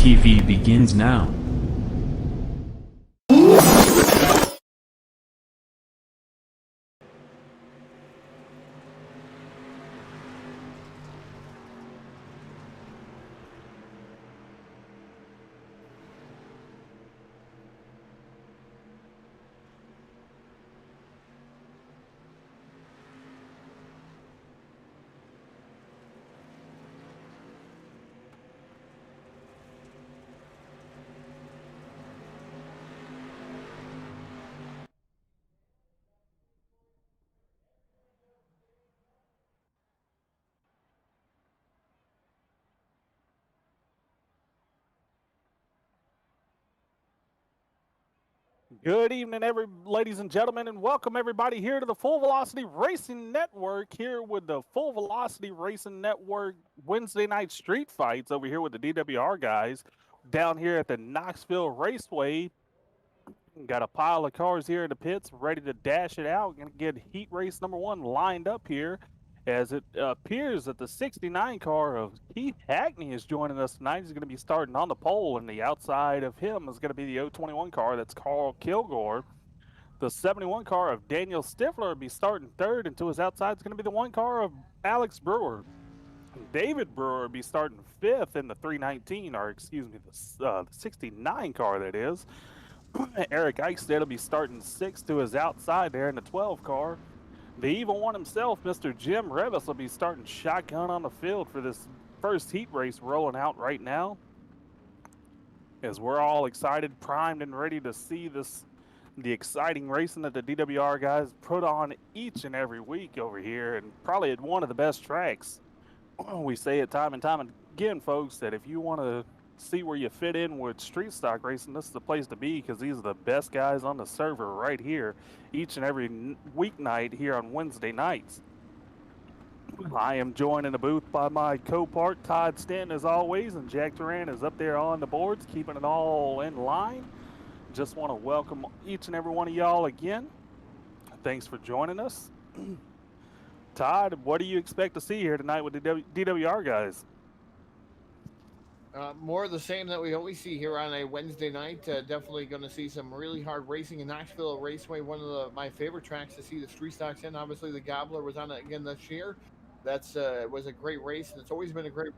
TV begins now. Good evening, ladies and gentlemen, and welcome everybody here to the Full Velocity Racing Network, here with the Full Velocity Racing Network Wednesday night street fights over here with the DWR guys down here at the Knoxville Raceway. Got a pile of cars here in the pits ready to dash it out. Going to get heat race number one lined up here, as it appears that the 69 car of Keith Hackney is joining us tonight. He's going to be starting on the pole, and the outside of him is going to be the 021 car. That's Carl Kilgore. The 71 car of Daniel Stifler will be starting third, and to his outside is going to be the one car of Alex Brewer. David Brewer will be starting fifth in the 319, or excuse me, the 69 car that is. Eric Eichstead will be starting sixth to his outside there in the 12 car. The evil one himself, Mr. Jim Revis, will be starting shotgun on the field for this first heat race rolling out right now. As we're all excited, primed, and ready to see the exciting racing that the DWR guys put on each and every week over here, and probably at one of the best tracks. We say it time and time again, folks, that if you want to see where you fit in with street stock racing, this is the place to be, because these are the best guys on the server right here each and every weeknight here on Wednesday nights. I am joined in the booth by my co-part Todd Stanton as always, and Jack Duran is up there on the boards keeping it all in line. Just want to welcome each and every one of y'all again. Thanks for joining us. Todd, what do you expect to see here tonight with the DWR guys? More of the same that we always see here on a Wednesday night. Definitely going to see some really hard racing in Knoxville Raceway, one of my favorite tracks to see the street stocks in. Obviously, the Gobbler was on it again this year. That's was a great race, and it's always been a great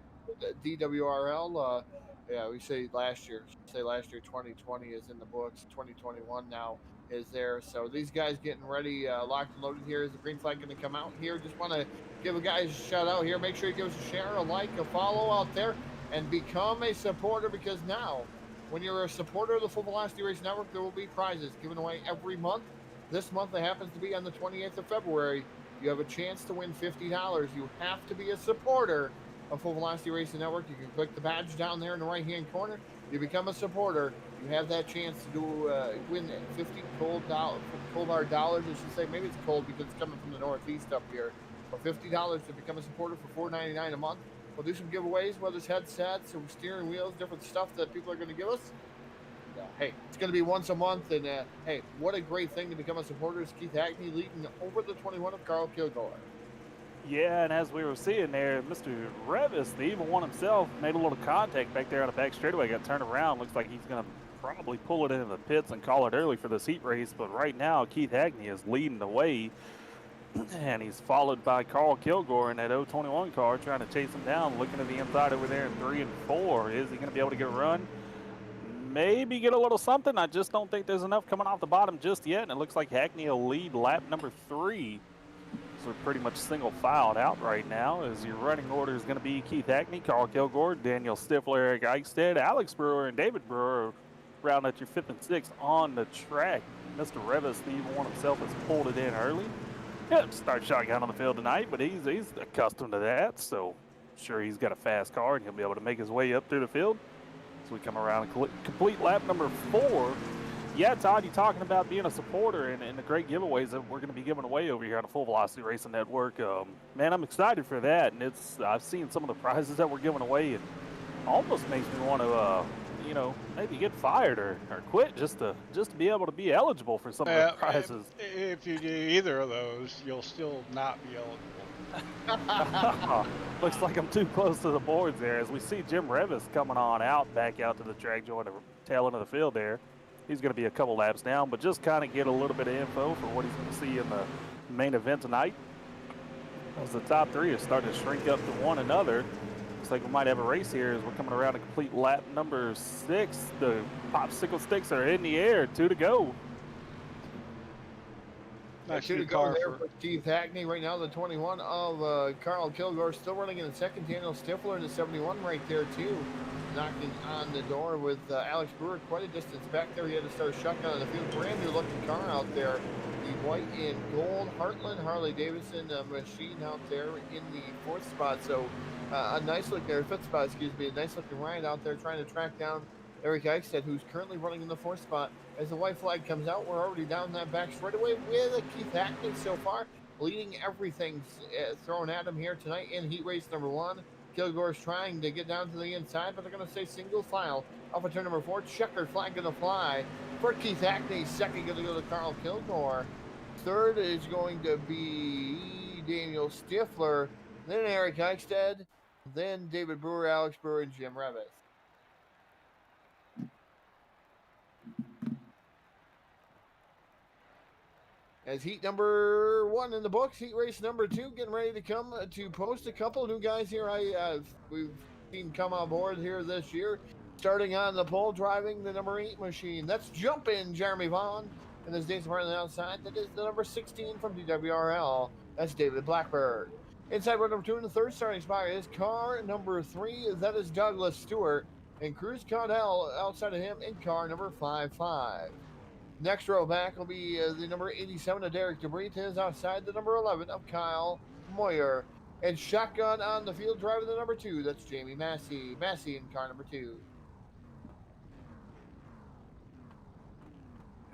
DWRL. Yeah, we say last year. 2020 is in the books. 2021 now is there. So these guys getting ready, locked and loaded here. Is the green flag going to come out here? Just want to give a guys a shout out here. Make sure you give us a share, a like, a follow out there, and become a supporter, because now, when you're a supporter of the Full Velocity Race Network, there will be prizes given away every month. This month, it happens to be on the 28th of February. You have a chance to win $50. You have to be a supporter of Full Velocity Racing Network. You can click the badge down there in the right-hand corner. You become a supporter. You have that chance to win 50 cold bar dollars, I should say. Maybe it's cold because it's coming from the Northeast up here. But $50 to become a supporter for $4.99 a month. We'll do some giveaways, whether it's headsets, some steering wheels, different stuff that people are going to give us. Hey, it's going to be once a month, and hey, what a great thing to become a supporter. Is Keith Hackney leading over the 21 of Carl Kilgore. Yeah, and as we were seeing there, Mr. Revis, the evil one himself, made a little contact back there on the back straightaway, got turned around. Looks like he's going to probably pull it into the pits and call it early for this heat race, but right now Keith Hackney is leading the way. And he's followed by Carl Kilgore in that 021 car, trying to chase him down, looking at the inside over there in 3 and 4. Is he going to be able to get a run? Maybe get a little something. I just don't think there's enough coming off the bottom just yet, and it looks like Hackney will lead lap number 3. So we're pretty much single filed out right now, as your running order is going to be Keith Hackney, Carl Kilgore, Daniel Stifler, Eric Eichstead, Alex Brewer, and David Brewer round at your 5th and 6th on the track. Mr. Revis, the evil one himself, has pulled it in early. Start shotgun on the field tonight, but he's accustomed to that, so I'm sure he's got a fast car and he'll be able to make his way up through the field. So we come around and complete lap number 4. Yeah, Todd, you're talking about being a supporter and the great giveaways that we're going to be giving away over here on the Full Velocity Racing Network. Man, I'm excited for that, and I've seen some of the prizes that we're giving away, and almost makes me want to maybe get fired or quit just to be able to be eligible for some of the prizes. If you do either of those, you'll still not be eligible. Looks like I'm too close to the boards there as we see Jim Revis coming on out, back out to the track, join the tail end of the field there. He's going to be a couple laps down, but just kind of get a little bit of info for what he's going to see in the main event tonight. As the top three is starting to shrink up to one another. Looks like we might have a race here as we're coming around to complete lap number 6. The popsicle sticks are in the air, 2 to go. Nice to go there for Keith Hackney right now. The 21 of Carl Kilgore still running in the second. Daniel Stifler in the 71 right there too, knocking on the door with Alex Brewer quite a distance back there. He had to start shotgun on the field. Brand new looking car out there. The white and gold Heartland Harley Davidson machine out there in the 4th spot. So a nice look there, 5th spot, excuse me. A nice looking ride out there trying to track down Eric Eichstead, who's currently running in the 4th spot. As the white flag comes out, we're already down that back straightaway with Keith Hackney so far, leading everything thrown at him here tonight in heat race number 1. Kilgore's trying to get down to the inside, but they're going to stay single file off of turn number 4. Checkered flag going to fly for Keith Hackney. Second going to go to Carl Kilgore. Third is going to be Daniel Stifler, then Eric Eichstead, then David Brewer, Alex Brewer, and Jim Revis. As heat number 1 in the books, heat race number 2 getting ready to come to post. A couple of new guys here we've seen come on board here this year. Starting on the pole, driving the number 8 machine. That's jumping Jeremy Vaughn. And this Dave's part on the outside. That is the number 16 from DWRL. That's David Blackbird. Inside row number 2 in the 3rd starting spot is car number 3. That is Douglas Stewart. And Cruz Caudell outside of him in car number 55. Next row back will be the number 87 of Derek DeBrites outside the number 11 of Kyle Moyer. And shotgun on the field driving the number 2. That's Jamie Massey. Massey in car number 2.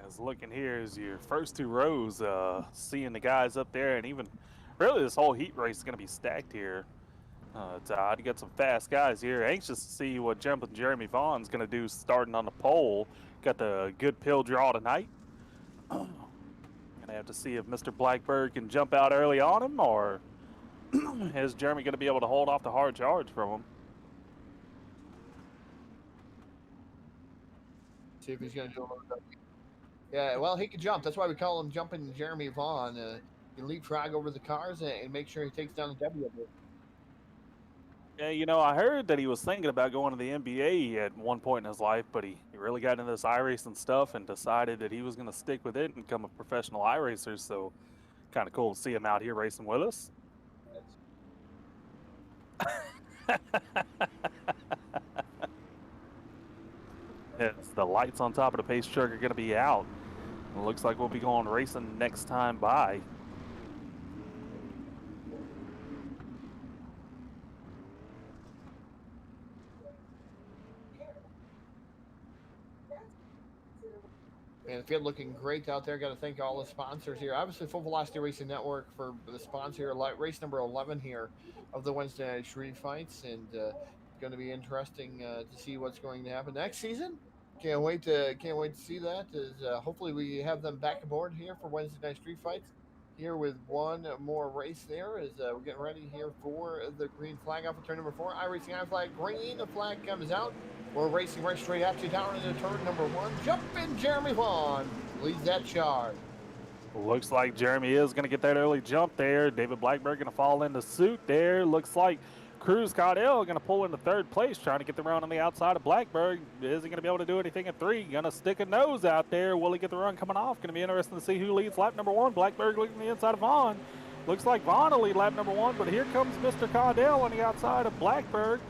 As looking here is your first 2 rows, seeing the guys up there, and even really this whole heat race is going to be stacked here. Todd, you got some fast guys here. Anxious to see what jumping Jeremy Vaughn's going to do starting on the pole. Got the good pill draw tonight. Gonna have to see if Mr. Blackbird can jump out early on him, or is Jeremy going to be able to hold off the hard charge from him? See if he's going to do a little bit. Yeah, well, he can jump. That's why we call him Jumping Jeremy Vaughn. He leapfrog over the cars and make sure he takes down the W. Yeah, you know, I heard that he was thinking about going to the NBA at one point in his life, but he really got into this iRacing stuff and decided that he was going to stick with it and become a professional iRacer. So kind of cool to see him out here racing with us. Yes, the lights on top of the pace truck are going to be out. It looks like we'll be going racing next time by. And the field looking great out there. Got to thank all the sponsors here. Obviously, Full Velocity Racing Network for the sponsor, race number 11 here of the Wednesday night street fights. And going to be interesting to see what's going to happen next season. Can't wait to see that. Hopefully we have them back aboard here for Wednesday night street fights. Here with one more race there as we're getting ready here for the green flag off of turn number 4. iRacing I flag green. The flag comes out. We're racing right straight at you down into turn number 1. Jumping Jeremy Vaughn leads that charge. Looks like Jeremy is going to get that early jump there. David Blackbird going to fall into suit there. Looks like Cruz Caudell going to pull into 3rd place, trying to get the run on the outside of Blackbird. Is he going to be able to do anything at 3? Going to stick a nose out there. Will he get the run coming off? Going to be interesting to see who leads lap number 1. Blackbird leading the inside of Vaughn. Looks like Vaughn will lead lap number 1, but here comes Mr. Caudell on the outside of Blackbird.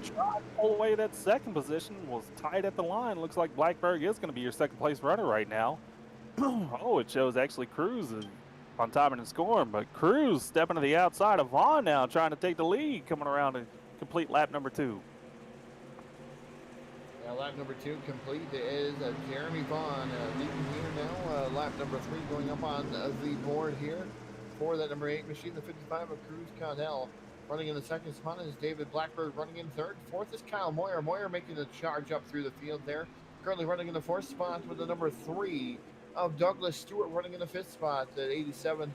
Tried to pull away that 2nd position, was tight at the line. Looks like Blackbird is going to be your 2nd place runner right now. Oh, it shows actually Cruz is on timing and scoring, but Cruz stepping to the outside of Vaughn now, trying to take the lead, coming around to complete lap number 2. Yeah, lap number 2 complete is Jeremy Vaughn leading here now. Lap number 3 going up on the board here for that number 8 machine, the 55 of Cruz Caudell. Running in the 2nd spot is David Blackbird running in 3rd. 4th is Kyle Moyer. Moyer making the charge up through the field there. Currently running in the 4th spot with the number 3 of Douglas Stewart running in the 5th spot at 87.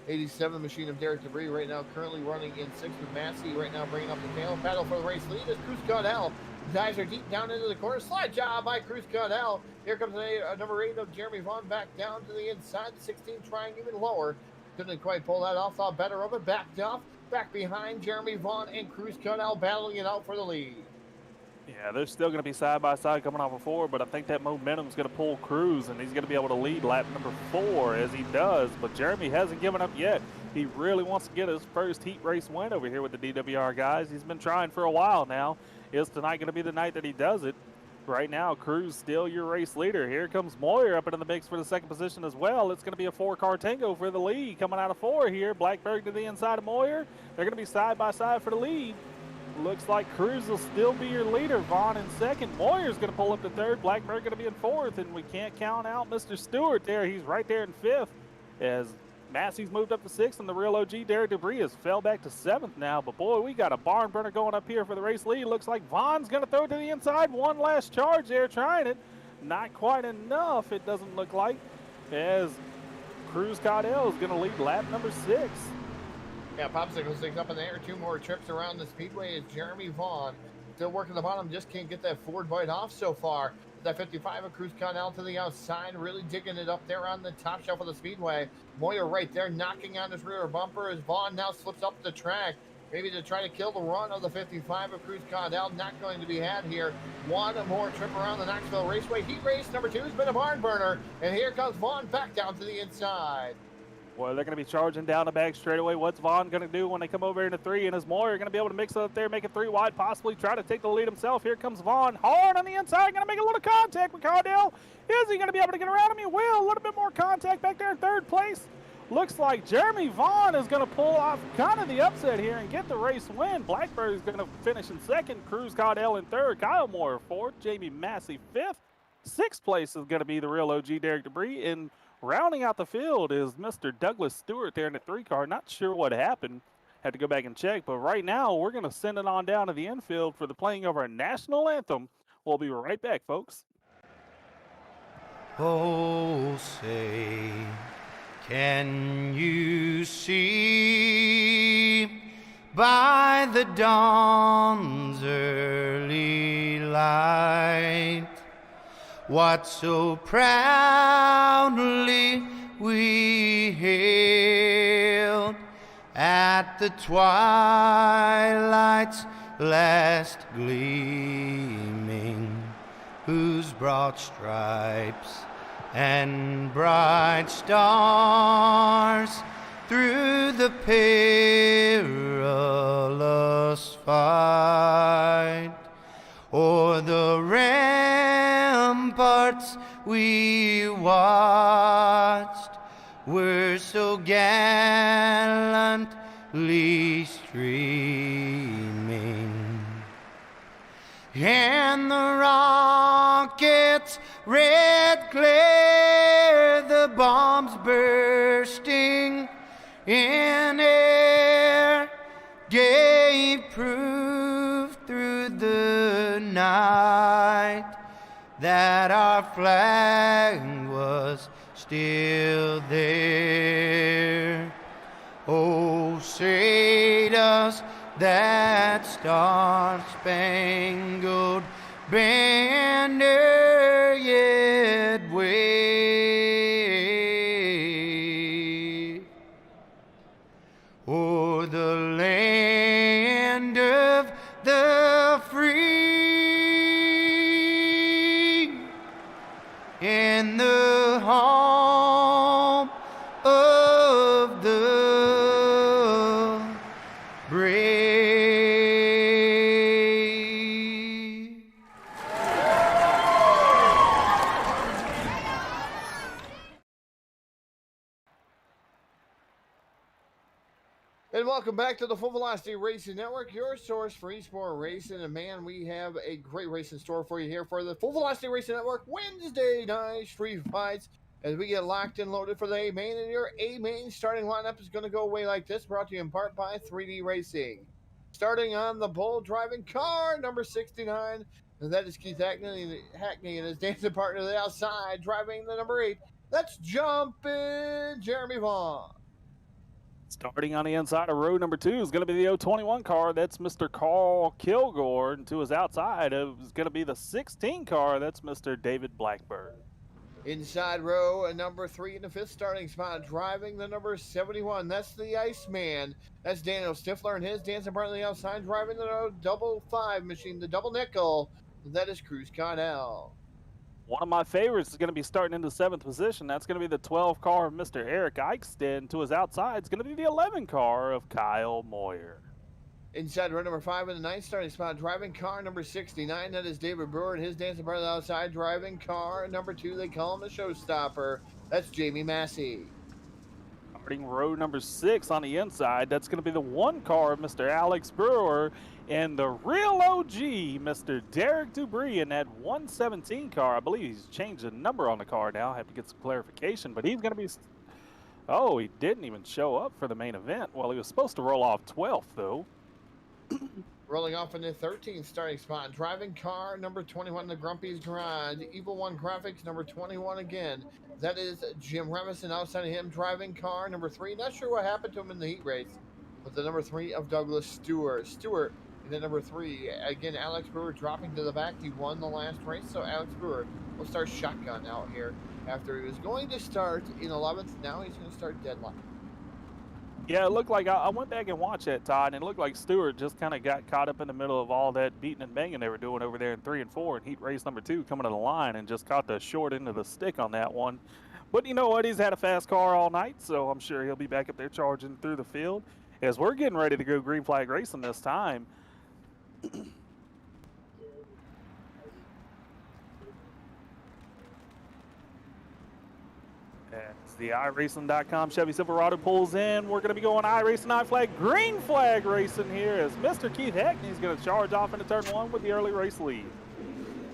87 machine of Derek Debris right now currently running in 6th with Massey right now bringing up the tail. Battle for the race lead is Cruz Caudell. Guys are deep down into the corner. Slide job by Cruz Caudell. Here comes number 8 of Jeremy Vaughn back down to the inside. 16 trying even lower. Couldn't quite pull that off. Thought better of it. Backed off. Back behind Jeremy Vaughn and Cruz Caudell battling it out for the lead. Yeah, they're still going to be side by side coming off of 4, but I think that momentum is going to pull Cruz, and he's going to be able to lead lap number 4 as he does. But Jeremy hasn't given up yet. He really wants to get his first heat race win over here with the DWR guys. He's been trying for a while now. Is tonight going to be the night that he does it? Right now, Cruz still your race leader. Here comes Moyer up into the mix for the second position as well. It's going to be a 4-car tango for the lead coming out of 4 here. Blackberg to the inside of Moyer. They're going to be side by side for the lead. Looks like Cruz will still be your leader. Vaughn in second. Moyer's going to pull up to third. Blackberg going to be in fourth, and we can't count out Mr. Stewart there. He's right there in fifth as Massey's moved up to sixth, and the real OG Derek Debris has fell back to seventh now. But boy, we got a barn burner going up here for the race lead. Looks like Vaughn's going to throw it to the inside. One last charge there, trying it. Not quite enough, it doesn't look like, as Cruz Caudell is going to lead lap number 6. Yeah, Popsicle sticks up in the air. 2 more trips around the speedway is Jeremy Vaughn. Still working the bottom, just can't get that forward bite off so far. That 55 of Cruz Caudell to the outside, really digging it up there on the top shelf of the speedway. Moyer right there, knocking on his rear bumper as Vaughn now slips up the track. Maybe to try to kill the run of the 55 of Cruz Caudell. Not going to be had here. One more trip around the Knoxville Raceway. Heat race number 2 has been a barn burner. And here comes Vaughn back down to the inside. Well, they're going to be charging down the back straightaway. What's Vaughn going to do when they come over into 3? And is Moyer going to be able to mix it up there, make it 3 wide, possibly try to take the lead himself? Here comes Vaughn, hard on the inside, going to make a little contact with Caudell. Is he going to be able to get around him? He will. A little bit more contact back there in third place. Looks like Jeremy Vaughn is going to pull off kind of the upset here and get the race win. Blackberg is going to finish in second. Cruz Caudell in third. Kyle Moyer fourth. Jamie Massey fifth. Sixth place is going to be the real OG Derek Debris. And rounding out the field is Mr. Douglas Stewart there in the 3-car. Not sure what happened. Had to go back and check. But right now, we're going to send it on down to the infield for the playing of our national anthem. We'll be right back, folks. Oh, say, can you see by the dawn's early light what so proudly we hailed at the twilight's last gleaming, whose broad stripes and bright stars through the perilous fight o'er the ramparts we watched were so gallantly streaming, and the rockets' red glare, the bombs bursting in air, gave proof through the night that our flag was still there. Oh, say does that star-spangled banner yet wave o'er the land of the free and the home of the brave. And welcome back to the Full Velocity Racing Network, your source for eSport racing. And man, we have a great race in store for you here for the Full Velocity Racing Network Wednesday night street fights as we get locked and loaded for the A main. And your A main starting lineup is going to go away like this, brought to you in part by 3D Racing. Starting on the bull driving car, number 69, and that is Keith Hackney and his dancing partner to the outside, driving the number 8. That's Jumpin' Jeremy Vaughn. Starting on the inside of row number 2 is going to be the 021 car. That's Mr. Carl Kilgore. And to his outside is going to be the 16 car. That's Mr. David Blackburn. Inside row number 3 in the 5th starting spot, driving the number 71. That's the Iceman. That's Daniel Stifler and his dancing part on the outside, driving the double 5 machine, the double nickel. That is Cruz Connell. One of my favorites is going to be starting in the 7th position. That's going to be the 12 car of Mr. Eric Eichstead. To his outside is going to be the 11 car of Kyle Moyer. Inside row number 5 in the 9th starting spot, driving car number 69. That is David Brewer and his dancing part on the outside, driving car number 2. They call him the showstopper. That's Jamie Massey. Starting row number 6 on the inside, that's going to be the 1 car of Mr. Alex Brewer and the real OG, Mr. Derek Dubree, in that 117 car. I believe he's changed the number on the car now. I have to get some clarification, but he's going to be... Oh, he didn't even show up for the main event. Well, he was supposed to roll off 12th, though. Rolling off in the 13th starting spot, driving car number 21, the Grumpy's Garage, Evil One Graphics number 21 again. That is Jim Revison. Outside of him, driving car number 3. Not sure what happened to him in the heat race, but the number 3 of Douglas Stewart. Stewart in the number 3. Again, Alex Brewer dropping to the back. He won the last race, so Alex Brewer will start shotgun out here. After he was going to start in 11th, now he's going to start deadlock. Yeah, it looked like I went back and watched that, Todd, and it looked like Stewart just kind of got caught up in the middle of all that beating and banging they were doing over there in 3 and 4 in heat race number 2 coming to the line, and just caught the short end of the stick on that one. But you know what? He's had a fast car all night, so I'm sure he'll be back up there charging through the field. As we're getting ready to go green flag racing this time, as the iRacing.com Chevy Silverado pulls in, we're going to be going iRacing, I-flag, green flag racing here as Mr. Keith Hackney is going to charge off into turn 1 with the early race lead.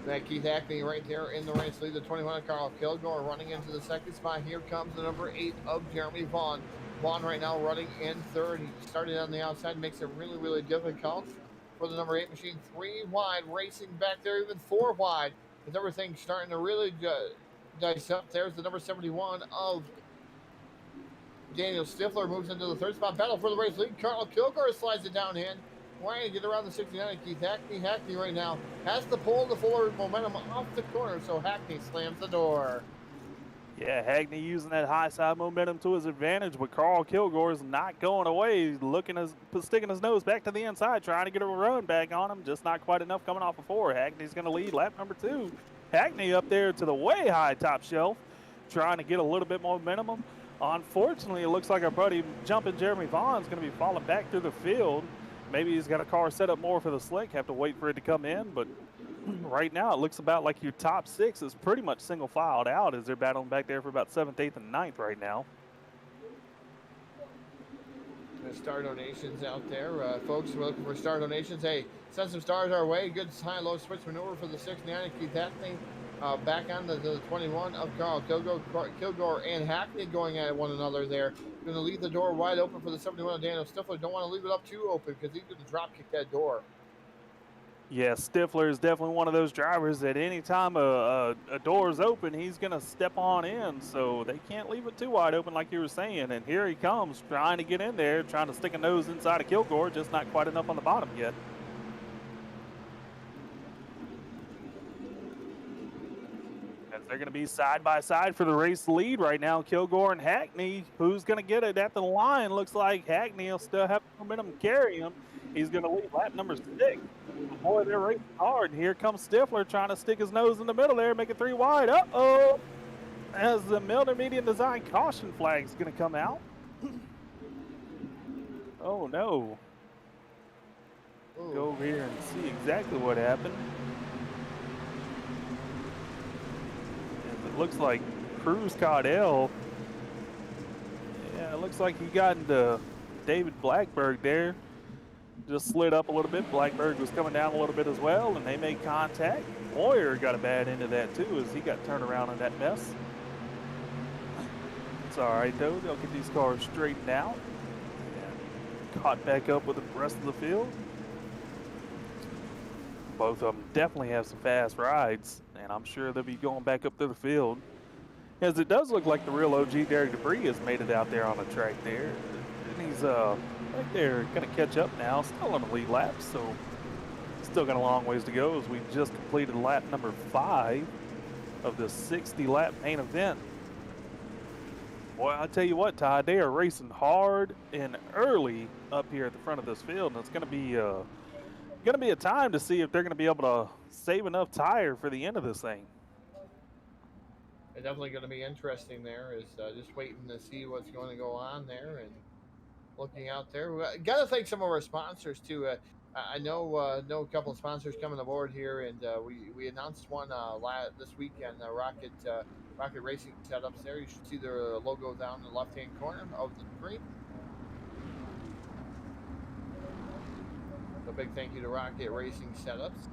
That Keith Hackney right there in the race lead. The 21 of Carl Kilgore running into the 2nd spot. Here comes the number 8 of Jeremy Vaughn. Vaughn right now running in 3rd. He started on the outside, makes it really, really difficult for the number 8 machine. 3 wide, racing back there, even 4 wide. With everything starting to really dice up. There's the number 71 of Daniel Stifler. Moves into the 3rd spot. Battle for the race lead. Carl Kilgore slides it downhand. Trying to get around the 69. Keith Hackney. Hackney right now has to pull the forward momentum off the corner, so Hackney slams the door. Yeah, Hackney using that high side momentum to his advantage, but Carl Kilgore is not going away. He's sticking his nose back to the inside, trying to get a run back on him. Just not quite enough coming off of 4. Hackney's going to lead lap number 2. Hackney up there to the way high top shelf, trying to get a little bit more momentum. Unfortunately, it looks like our buddy jumping Jeremy Vaughn's going to be falling back through the field. Maybe he's got a car set up more for the slick, have to wait for it to come in, but right now it looks about like your top 6 is pretty much single filed out as they're battling back there for about 7th, 8th, and 9th right now. Star donations out there. Folks, we're looking for star donations. Hey, send some stars our way. Good high-low switch maneuver for the 69 Keith Hackney. Back on the 21 of Carl Kilgore and Hackney going at one another there. Going to leave the door wide open for the 71 of Daniel Stifler. Don't want to leave it up too open because he's going to drop kick that door. Yeah, Stifler is definitely one of those drivers that any time a door is open, he's going to step on in. So they can't leave it too wide open like you were saying. And here he comes trying to get in there, trying to stick a nose inside of Kilgore, just not quite enough on the bottom yet. They're going to be side by side for the race lead right now. Kilgore and Hackney. Who's going to get it at the line? Looks like Hackney will still have momentum to carry him. He's going to lead lap number 6. Boy, they're racing hard. Here comes Stifler trying to stick his nose in the middle there, make it 3 wide. Uh-oh. As the Milner Medium Design caution flag is going to come out. Oh, no. Go over here and see exactly what happened. It looks like Cruz Connell. Yeah, it looks like he got into David Blackburg there. Just slid up a little bit. Blackburg was coming down a little bit as well, and they made contact. Moyer got a bad end of that too as he got turned around in that mess. It's all right though. They'll get these cars straightened out and caught back up with the rest of the field. Both of them definitely have some fast rides, and I'm sure they'll be going back up to the field. As it does look like the real OG Derek Dubree has made it out there on the track there. And He's I think they're going to catch up now. Still on the lead lap, so still got a long ways to go as we just completed lap number 5 of the 60-lap main event. Boy, I tell you what, Todd, they are racing hard and early up here at the front of this field, and it's going to be a time to see if they're going to be able to save enough tire for the end of this thing. It's definitely going to be interesting there. Is just waiting to see what's going to go on there and looking out there. We got to thank some of our sponsors too. I know a couple of sponsors coming aboard here, and we announced one this weekend. Rocket Racing setups there. You should see their logo down in the left-hand corner of the screen. A big thank you to Rocket Racing Setups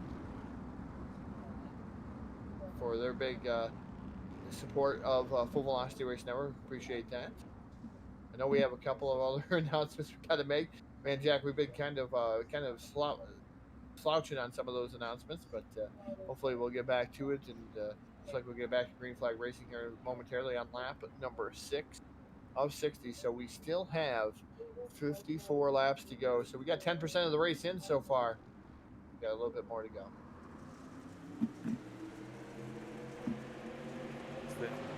for their big support of Full Velocity Race Network. Appreciate that. I know we have a couple of other announcements we got to make. Man, Jack, we've been kind of slouching on some of those announcements, but hopefully we'll get back to it. And looks like we'll get back to Green Flag Racing here momentarily on lap number 6 of 60. So we still have 54 laps to go. So we got 10% of the race in so far. We got a little bit more to go.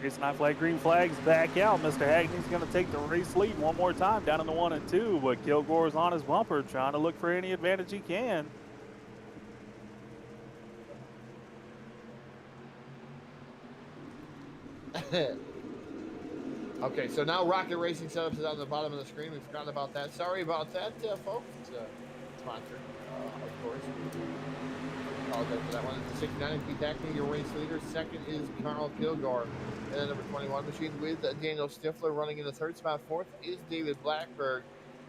It's not flag, green flags back out. Mr. Hackney's going to take the race lead one more time down in the 1 and 2, but Kilgore's on his bumper trying to look for any advantage he can. Okay, so now Rocket Racing Setups is on the bottom of the screen. We forgot about that. Sorry about that, folks. It's a sponsor, of course. Apologize for that one. It's 69, Keith Hackney, your race leader. Second is Carl Kilgore. And then number 21 machine with Daniel Stifler running in the third spot. Fourth is David Blackberg.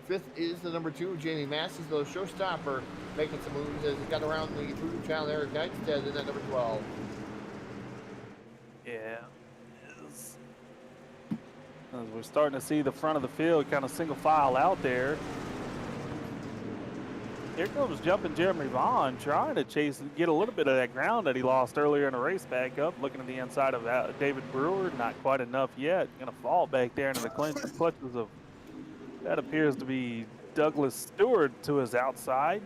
Fifth is the number 2, Jamie Masses, the showstopper, making some moves as he got around the food child Eric Eichstead in that number 12. Yeah. As we're starting to see the front of the field kind of single file out there. Here comes jumping Jeremy Vaughn, trying to chase and get a little bit of that ground that he lost earlier in the race back up. Looking at the inside of David Brewer, not quite enough yet. Going to fall back there into the clutches of, that appears to be Douglas Stewart to his outside.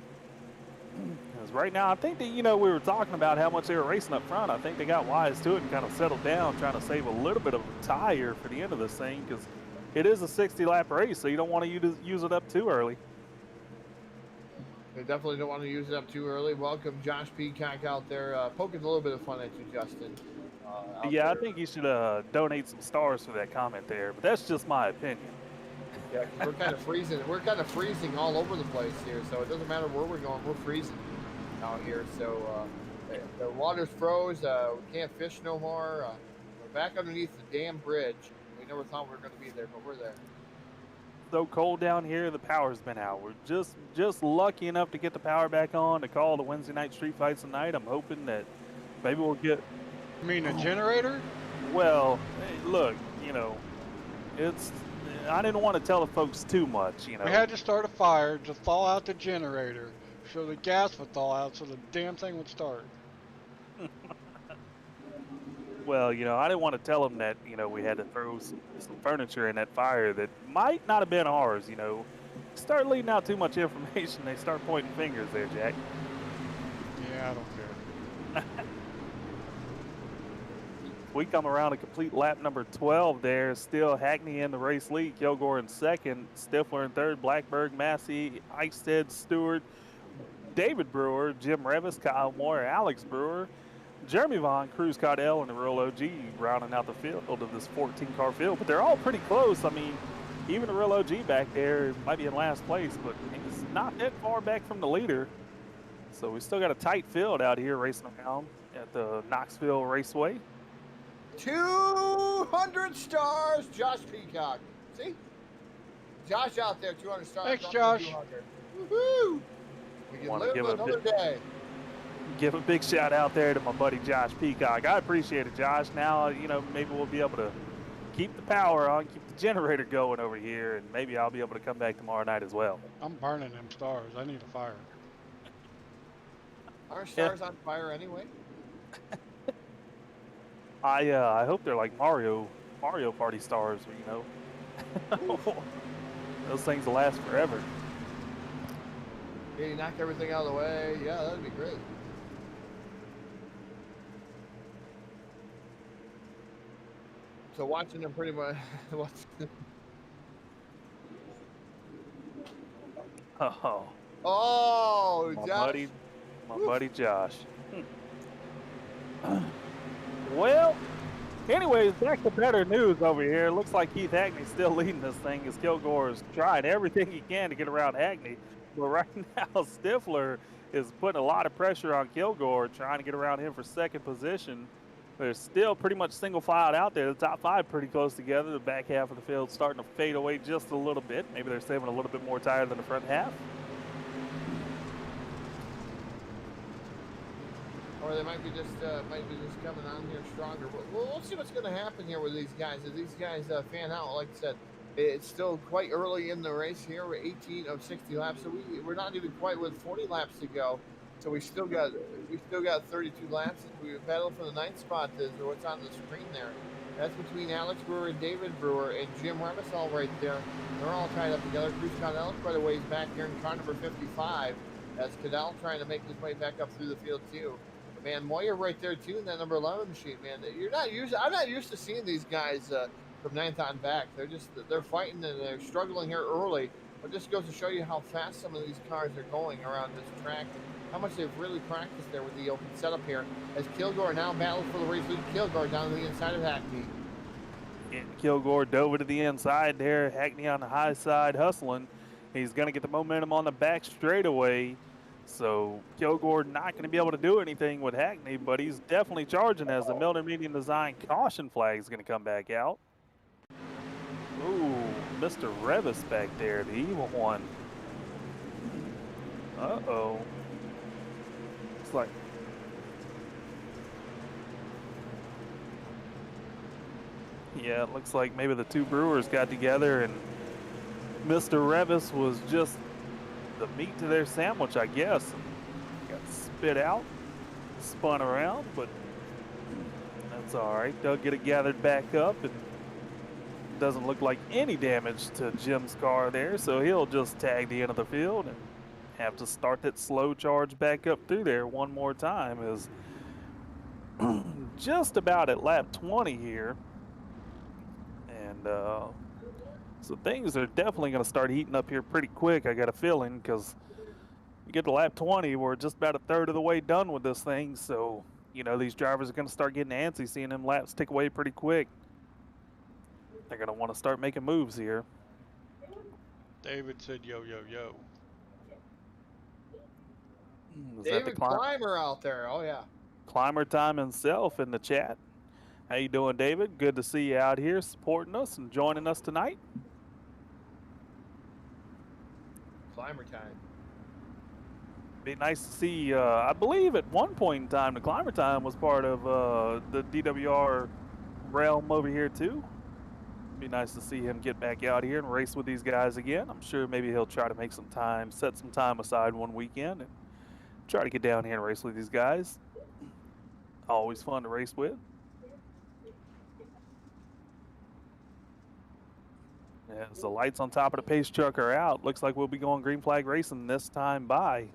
Because right now, I think that, we were talking about how much they were racing up front. I think they got wise to it and kind of settled down, trying to save a little bit of tire for the end of this thing, because it is a 60-lap race, so you don't want to use it up too early. They definitely don't want to use it up too early. Welcome Josh Peacock out there, poking a little bit of fun at you, Justin. Yeah, I think you should donate some stars for that comment there, but that's just my opinion. Yeah, we're kind of freezing. We're kind of freezing all over the place here, so it doesn't matter where we're going. We're freezing out here. So the water's froze. We can't fish no more. We're back underneath the damn bridge. We never thought we were going to be there, but we're there. So cold down here, the power's been out. We're just lucky enough to get the power back on to call the Wednesday night street fights tonight. I'm hoping that maybe we'll get. You mean a generator? Well, hey, look, it's. I didn't want to tell the folks too much, We had to start a fire to thaw out the generator, so the gas would thaw out, so the damn thing would start. Well, I didn't want to tell them that, we had to throw some furniture in that fire that might not have been ours, Start leaving out too much information, they start pointing fingers there, Jack. Yeah, I don't care. We come around to complete lap number 12 there. Still Hackney in the race lead, Kilgore in second, Stifler in third, Blackberg, Massey, Eichstead, Stewart, David Brewer, Jim Revis, Kyle Moore, Alex Brewer, Jeremy Vaughn, Cruz Cardell, and the Real OG rounding out the field of this 14-car field. But they're all pretty close. I mean, even the Real OG back there might be in last place, but he's not that far back from the leader. So we still got a tight field out here racing around at the Knoxville Raceway. 200 stars, Josh Peacock. See? Josh out there, 200 stars. Thanks, Josh. Woohoo! We can live another day. Give a big shout out there to my buddy Josh Peacock. I appreciate it, Josh. Now, maybe we'll be able to keep the power on, keep the generator going over here, and maybe I'll be able to come back tomorrow night as well. I'm burning them stars. I need a fire. Our stars on fire anyway. I hope they're like Mario Party stars, Those things will last forever. Yeah, you knock everything out of the way. Yeah, that'd be great. So watching them pretty much. Oh, Oh, my Josh. buddy Josh. Well, anyways, back to better news over here. Looks like Keith Hackney's still leading this thing as Kilgore's trying everything he can to get around Hackney. But right now, Stifler is putting a lot of pressure on Kilgore, trying to get around him for second position. They're still pretty much single filed out there. The top five pretty close together. The back half of the field starting to fade away just a little bit. Maybe they're saving a little bit more tire than the front half. Or they might be just coming on here stronger. We'll see what's going to happen here with these guys. As these guys fan out, like I said, it's still quite early in the race here. We're 18 of 60 laps, so we're not even quite with 40 laps to go. So we still got 32 laps. We battle for the 9th spot. Is what's on the screen there. That's between Alex Brewer and David Brewer and Jim Remisall right there. They're all tied up together. Bruce Connell quite a ways back here in car number 55. That's Cadell trying to make his way back up through the field too. Man, Moyer right there too in that number 11 machine, man. I'm not used to seeing these guys from 9th on back. They're fighting and they're struggling here early. But this goes to show you how fast some of these cars are going around this track. How much they've really practiced there with the open setup here. As Kilgore now battles for the race lead. Kilgore down to the inside of Hackney. And Kilgore dove to the inside there. Hackney on the high side hustling. He's going to get the momentum on the back straightaway. So Kilgore not going to be able to do anything with Hackney, but he's definitely charging as the Milton Medium Design caution flag is going to come back out. Ooh, Mr. Revis back there, the evil one. Uh-oh. Looks like... Yeah, it looks like maybe the two Brewers got together and Mr. Revis was just the meat to their sandwich, I guess. Got spit out, spun around, but that's all right. They'll get it gathered back up, and doesn't look like any damage to Jim's car there, so he'll just tag the end of the field and have to start that slow charge back up through there one more time. Is just about at lap 20 here, and so things are definitely going to start heating up here pretty quick, I got a feeling, because you get to lap 20, we're just about a third of the way done with this thing. So, you know, these drivers are going to start getting antsy, seeing them laps tick away pretty quick. They're going to want to start making moves here. David said, yo, yo, yo. Is David that the Climber out there. Oh, yeah. Climber time himself in the chat. How you doing, David? Good to see you out here supporting us and joining us tonight. Climber time. Be nice to see, I believe at one point in time, the Climber time was part of the DWR realm over here too. Be nice to see him get back out here and race with these guys again. I'm sure maybe he'll try to make some time, set some time aside one weekend and try to get down here and race with these guys. Always fun to race with. As the lights on top of the pace truck are out, looks like we'll be going green flag racing this time by.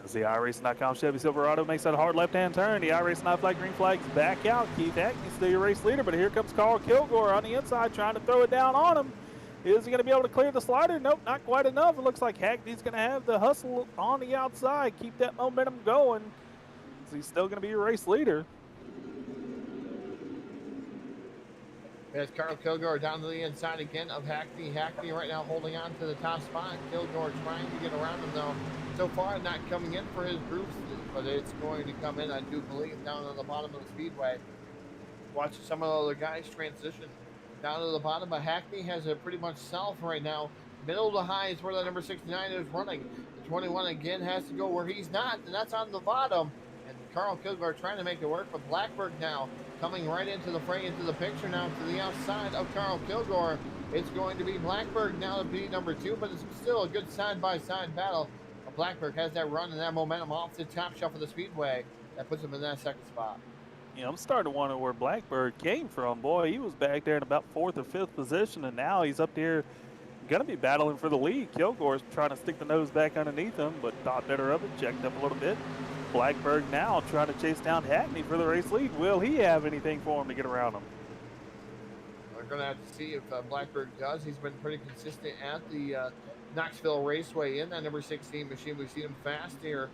As the iRacing.com Chevy Silverado makes that hard left-hand turn, the iRacing flag green flag's back out. Keith Hackney's still your race leader, but here comes Carl Kilgore on the inside trying to throw it down on him. Is he going to be able to clear the slider? Nope, not quite enough. It looks like Hackney's going to have the hustle on the outside, keep that momentum going. So he's still going to be your race leader. There's Carl Kilgore down to the inside again of Hackney. Hackney right now holding on to the top spot. Kilgore trying to get around him though. So far not coming in for his groups, but it's going to come in, I do believe, down on the bottom of the speedway. Watch some of the other guys transition down to the bottom, but Hackney has it pretty much south right now. Middle to high is where the number 69 is running. The 21 again has to go where he's not, and that's on the bottom. And Carl Kilgore trying to make it work, but Blackberg now coming right into the fray, into the picture now to the outside of Carl Kilgore. It's going to be Blackberg now to be number 2, but it's still a good side-by-side battle. Blackberg has that run and that momentum off the top shelf of the speedway that puts him in that second spot. Yeah, I'm starting to wonder where Blackbird came from. Boy, he was back there in about 4th or 5th position, and now he's up there going to be battling for the lead. Kilgore's trying to stick the nose back underneath him, but thought better of it, checked up a little bit. Blackbird now trying to chase down Hackney for the race lead. Will he have anything for him to get around him? We're going to have to see if Blackbird does. He's been pretty consistent at the Knoxville Raceway in that number 16 machine. We've seen him fast here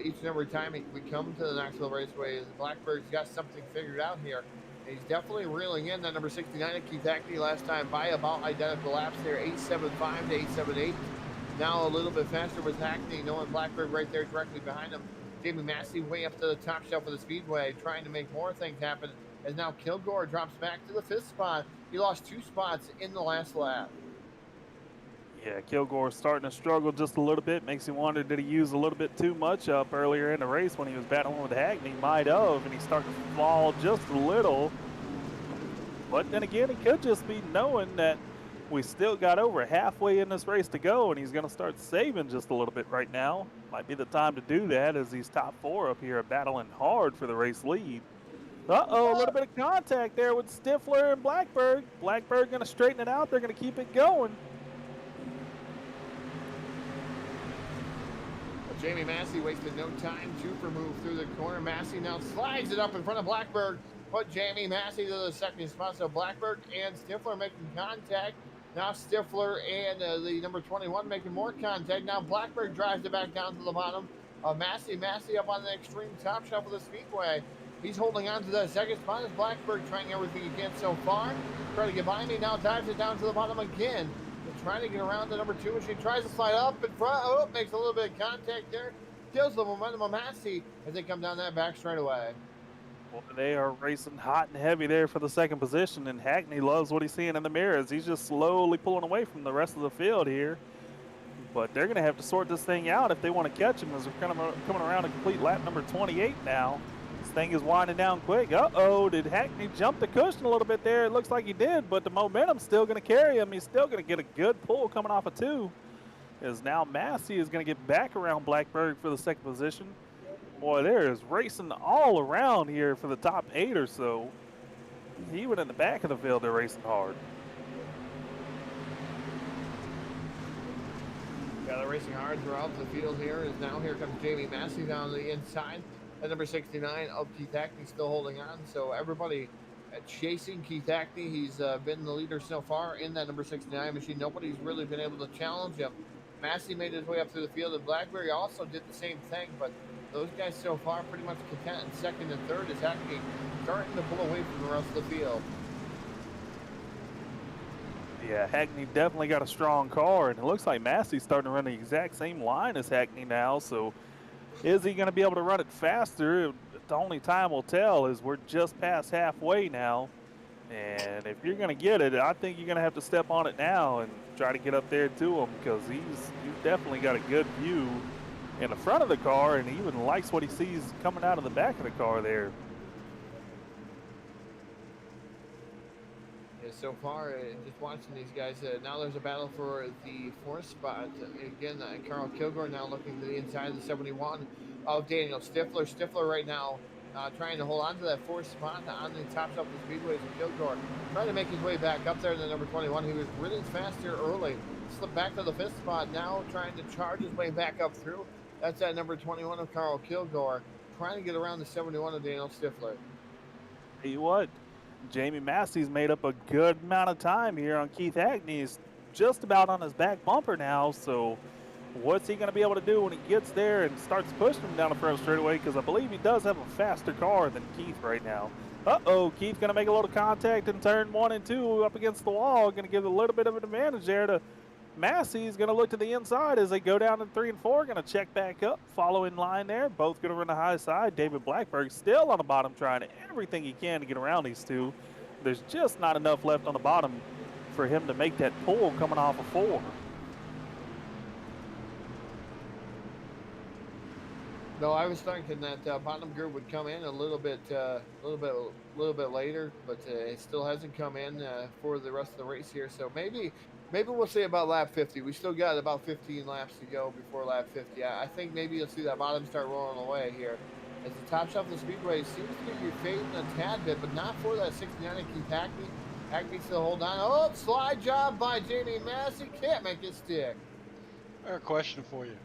each and every time we come to the Knoxville Raceway. Blackbird's got something figured out here. And he's definitely reeling in that number 69 at Keith Hackney last time by about identical laps there, 8.75 to 8.78. Now a little bit faster with Hackney, knowing Blackbird right there directly behind him. Jamie Massey way up to the top shelf of the speedway, trying to make more things happen. As now Kilgore drops back to the 5th spot. He lost 2 spots in the last lap. Yeah, Kilgore's starting to struggle just a little bit. Makes you wonder, did he use a little bit too much up earlier in the race when he was battling with Hackney? Might have, and he's starting to fall just a little. But then again, it could just be knowing that we still got over halfway in this race to go, and he's going to start saving just a little bit right now. Might be the time to do that, as these top 4 up here are battling hard for the race lead. Uh-oh, a little bit of contact there with Stifler and Blackbird. Blackbird going to straighten it out. They're going to keep it going. Jamie Massey wasted no time to move through the corner. Massey now slides it up in front of Blackbird. Put Jamie Massey to the second spot. So Blackbird and Stifler making contact. Now Stifler and the number 21 making more contact. Now Blackbird drives it back down to the bottom. Massey up on the extreme top shelf of the speedway. He's holding on to that second spot as Blackbird trying everything he can so far. Trying to get by me. Now dives it down to the bottom again. Trying to get around the number 2 machine, tries to slide up in front. Oh, makes a little bit of contact there. Kills the momentum of Massey as they come down that back straightaway. Well, they are racing hot and heavy there for the second position, and Hackney loves what he's seeing in the mirrors. He's just slowly pulling away from the rest of the field here. But they're going to have to sort this thing out if they want to catch him, as we're kind of coming around to complete lap number 28 now. This thing is winding down quick. Uh-oh, did Hackney jump the cushion a little bit there? It looks like he did, but the momentum's still going to carry him. He's still going to get a good pull coming off of 2. As now Massey is going to get back around Blackbird for the second position. Boy, there is racing all around here for the top 8 or so. Even in the back of the field, they're racing hard. Yeah, they're racing hard throughout the field here. Is now here comes Jamie Massey down the inside. At number 69, Keith Hackney still holding on. So everybody chasing Keith Hackney. He's been the leader so far in that number 69 machine. Nobody's really been able to challenge him. Massey made his way up through the field, and Blackberry also did the same thing. But those guys so far pretty much content in second and third as Hackney starting to pull away from the rest of the field. Yeah, Hackney definitely got a strong car, and it looks like Massey's starting to run the exact same line as Hackney now. So is he going to be able to run it faster? The only time will tell, as we're just past halfway now. And if you're going to get it, I think you're going to have to step on it now and try to get up there to him, because he's definitely got a good view in the front of the car, and he even likes what he sees coming out of the back of the car there. Yeah, so far, just watching these guys, now there's a battle for the fourth spot. Again, Carl Kilgore now looking to the inside of the 71 of Daniel Stifler. Stifler right now trying to hold on to that fourth spot on the top shelf of the speedways of Kilgore. Trying to make his way back up there to the number 21. He was really fast here early. Slipped back to the fifth spot, now trying to charge his way back up through. That's that number 21 of Carl Kilgore, trying to get around the 71 of Daniel Stifler. Tell you what, Jamie Massey's made up a good amount of time here on Keith Hackney. He's just about on his back bumper now, so what's he going to be able to do when he gets there and starts pushing him down the front straightaway? Because I believe he does have a faster car than Keith right now. Uh-oh, Keith going to make a little contact in turn 1 and 2 up against the wall. Going to give a little bit of an advantage there to Massey. Is going to look to the inside as they go down in 3 and 4. Going to check back up, follow in line there. Both going to run the high side. David Blackberg still on the bottom, trying everything he can to get around these two. There's just not enough left on the bottom for him to make that pull coming off of 4. No, I was thinking that bottom group would come in a little bit later, but it still hasn't come in for the rest of the race here. So maybe Maybe we'll say about lap 50. We still got about 15 laps to go before lap 50. I think maybe you'll see that bottom start rolling away here. As the top shelf of the speedway seems to be fading a tad bit, but not for that 69 of Keith Hackney. Hackney still hold on. Oh, slide job by Jamie Massey. Can't make it stick. I got a question for you.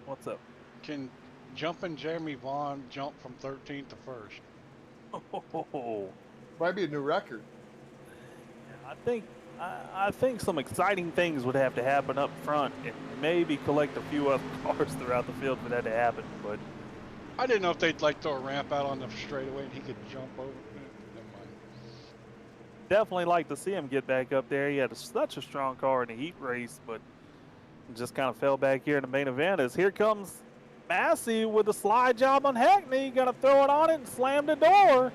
What's up? Can jumping Jeremy Vaughn jump from 13th to 1st? Oh, Might be a new record. I think some exciting things would have to happen up front, and maybe collect a few other cars throughout the field for that to happen. But I didn't know if they'd like throw a ramp out on the straightaway and he could jump over. Never mind. definitely like to see him get back up there. He had such a strong car in the heat race, but just kind of fell back here in the main event. As here comes Massey with a slide job on Hackney. Gonna throw it on it and slam the door.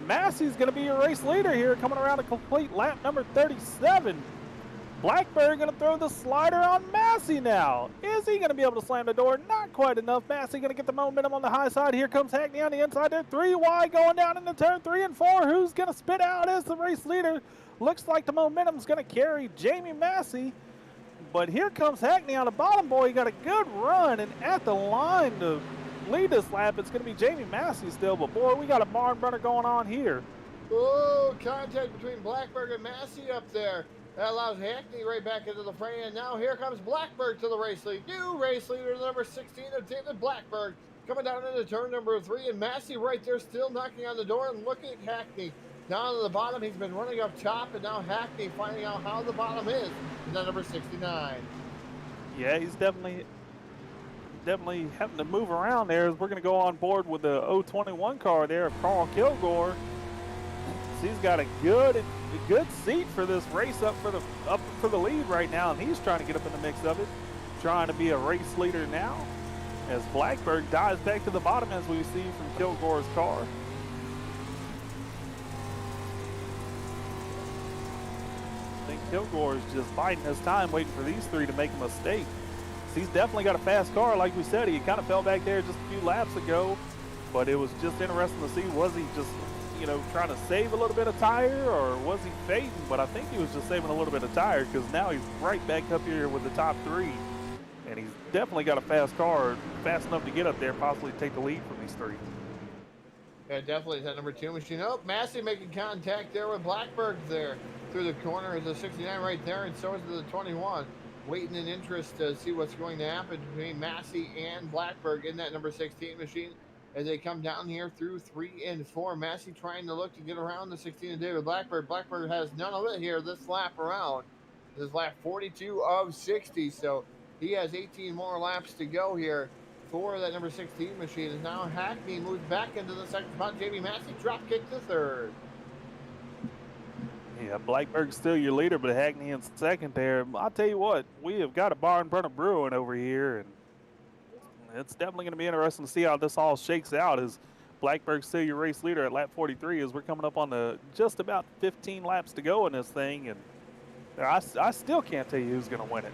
Massey's gonna be your race leader here, coming around a complete lap number 37. Blackbird gonna throw the slider on Massey now. Is he gonna be able to slam the door? Not quite enough. Massey gonna get the momentum on the high side. Here comes Hackney on the inside there. 3 wide going down into turn 3 and 4. Who's gonna spit out as the race leader? Looks like the momentum's gonna carry Jamie Massey. But here comes Hackney on the bottom, boy. He got a good run, and at the line to lead this lap, it's going to be Jamie Massey still. But, boy, we got a barn burner going on here. Oh, contact between Blackbird and Massey up there. That allows Hackney right back into the fray, and now here comes Blackbird to the race lead. New race leader, number 16 of David Blackbird, coming down into turn number 3, and Massey right there still knocking on the door and looking at Hackney. Down to the bottom, he's been running up top, and now Hackney finding out how the bottom is. And that number 69. Yeah, he's definitely having to move around there. As we're going to go on board with the 021 car there of Carl Kilgore. So he's got a good seat for this race up for the lead right now, and he's trying to get up in the mix of it, trying to be a race leader now. As Blackbird dives back to the bottom, as we see from Kilgore's car. I think Kilgore is just biding his time, waiting for these three to make a mistake. So he's definitely got a fast car, like we said. He kind of fell back there just a few laps ago, but it was just interesting to see, was he just, trying to save a little bit of tire, or was he fading? But I think he was just saving a little bit of tire, because now he's right back up here with the top three, and he's definitely got a fast car, fast enough to get up there, possibly take the lead from these three. Yeah, definitely that number 2 machine. Oh, Massey making contact there with Blackbird there. Through the corner is the 69 right there, and so is the 21. Waiting in interest to see what's going to happen between Massey and Blackbird in that number 16 machine as they come down here through 3 and 4. Massey trying to look to get around the 16 of David Blackbird. Blackbird has none of it here this lap around. This is lap 42 of 60, so he has 18 more laps to go here for that number 16 machine. And now Hackney moves back into the second spot. Jamie Massey drop kick to third. Yeah, Blackbird's still your leader, but Hackney in second there. I'll tell you what, we have got a barn burner brewing over here, and it's definitely going to be interesting to see how this all shakes out. As Blackbird's still your race leader at lap 43, as we're coming up on the just about 15 laps to go in this thing, and I still can't tell you who's going to win it.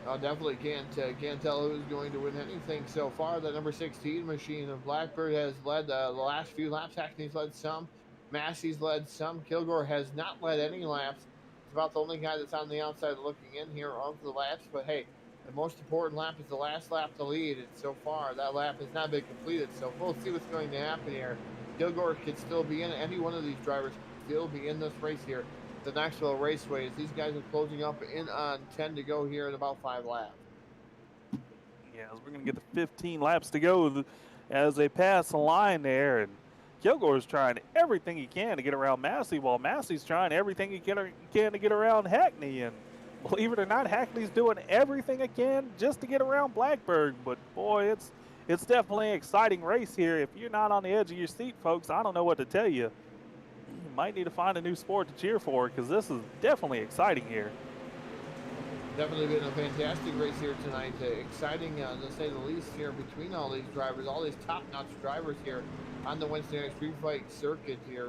I definitely can't tell who's going to win anything so far. The number 16 machine of Blackbird has led the last few laps. Hackney's led some. Massey's led some. Kilgore has not led any laps. It's about the only guy that's on the outside looking in here of the laps. But hey, the most important lap is the last lap to lead. And so far, that lap has not been completed. So we'll see what's going to happen here. Kilgore could still be in. Any one of these drivers could still be in this race here. The Knoxville Raceway, as these guys are closing up in on 10 to go here in about 5 laps. Yeah, as we're going to get the 15 laps to go as they pass the line there, and Kilgore's trying everything he can to get around Massey, while Massey's trying everything he can to get around Hackney. And believe it or not, Hackney's doing everything he can just to get around Blackbird. But boy, it's definitely an exciting race here. If you're not on the edge of your seat, folks, I don't know what to tell you. You might need to find a new sport to cheer for, because this is definitely exciting here. Definitely been a fantastic race here tonight. Exciting, to say the least, here between all these drivers, all these top-notch drivers here on the Wednesday Night Street Fight circuit here